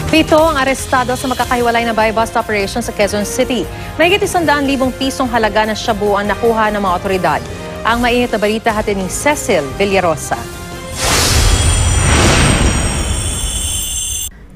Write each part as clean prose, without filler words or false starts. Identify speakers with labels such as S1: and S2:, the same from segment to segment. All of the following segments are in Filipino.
S1: Pito ang arestado sa magkakahiwalay na buy-bust operation sa Quezon City. Mahigit 100,000 pisong halaga ng shabu ang nakuha ng mga otoridad. Ang mainit na balita hatid ni Cecil Villarosa.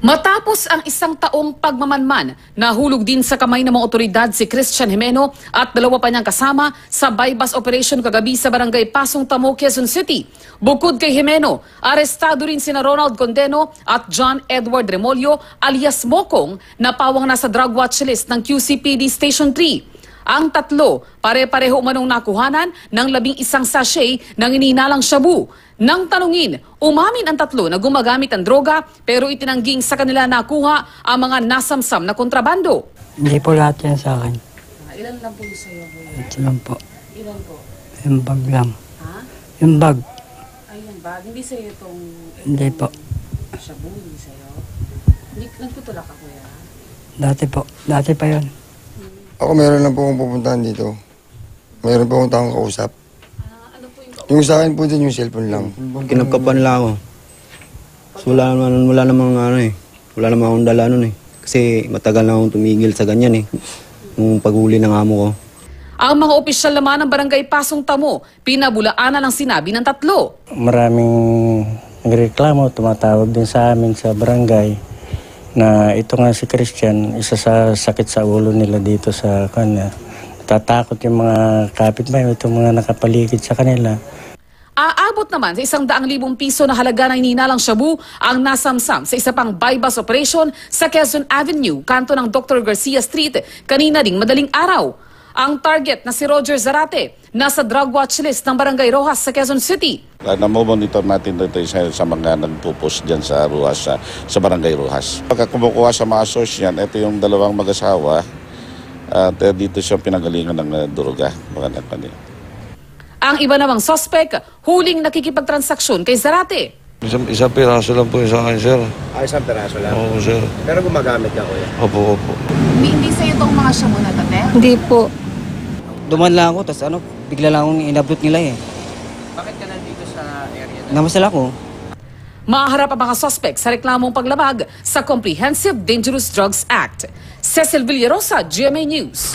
S2: Matapos ang isang taong pagmamanman, nahulog din sa kamay ng mga otoridad si Christian Jimeno at dalawa pa niyang kasama sa buy-bust operation kagabi sa barangay Pasong Tamo, Quezon City. Bukod kay Jimeno, arestado rin sina Ronald Condeno at John Edward Remolyo alias Mokong na pawang nasa drug watch list ng QCPD Station 3. Ang tatlo, pare-pareho umanong nakuhanan ng 11 sachet ng ininalang shabu. Nang tanungin, umamin ang tatlo na gumagamit ng droga pero itinangging sa kanila nakuha ang mga nasamsam na kontrabando.
S3: Hindi po lahat yan sa akin.
S2: Ilan lang po sa'yo?
S3: Ito lang po.
S2: Ilan po?
S3: Yung bag lang.
S2: Ha?
S3: Yung bag.
S2: Ay, yung bag. Hindi sa'yo itong
S3: Hindi po.
S2: shabu, hindi sa'yo. Hindi, nagtutulak ka, kuya?
S3: Dati po. Dati pa yun.
S4: Ako meron lang po akong pupuntahan dito. Meron po akong taong kausap.
S2: Ano po yung...
S4: Yung sa akin po din yung cellphone lang.
S5: Kinagkapan lang ako. So, wala namang ano eh. Wala namang akong dala nun eh. Kasi matagal na akong tumigil sa ganyan eh. Nung paghuli ng amo ko.
S2: Ang mga opisyal naman ng barangay Pasong Tamo, pinabulaanan ang sinabi ng tatlo.
S3: Maraming nagreklamo, tumatawag din sa amin sa barangay na ito nga si Christian, isa sa sakit sa ulo nila dito sa kanya. Tatakot yung mga kapitbahay, itong mga nakapaligid sa kanila.
S2: Aabot naman sa 100,000 piso na halaga ng ininalang shabu ang nasamsam sa isa pang buy-bust operation sa Quezon Avenue, kanto ng Dr. Garcia Street, kanina ding madaling araw. Ang target na si Roger Zarate, nasa drug watch list ng Barangay Rojas sa Quezon City.
S6: Namomonitor natin dito sa mga nagpo-post dyan sa Rojas, sa Barangay Rojas. Pagka kumukuha sa mga source yan, ito yung dalawang mag-asawa at dito siya pinagalingan ng droga. Ang
S2: iba namang suspect, huling nakikipagtransaksyon kay Zarate.
S7: Isang piraso lang po yung sa akin, sir.
S8: Isang peraso lang?
S7: Oo, sir.
S8: Pero gumagamit ka, kuya?
S7: Opo.
S2: Hindi sa'yo itong mga shabu na tate?
S9: Hindi po. Duman lang ako, tapos bigla lang akong inablot nila eh.
S8: Bakit ka nandito sa area na?
S9: Namasal ako.
S2: Maharap ang mga suspect sa reklamong paglabag sa Comprehensive Dangerous Drugs Act. Cecil Villarosa, GMA News.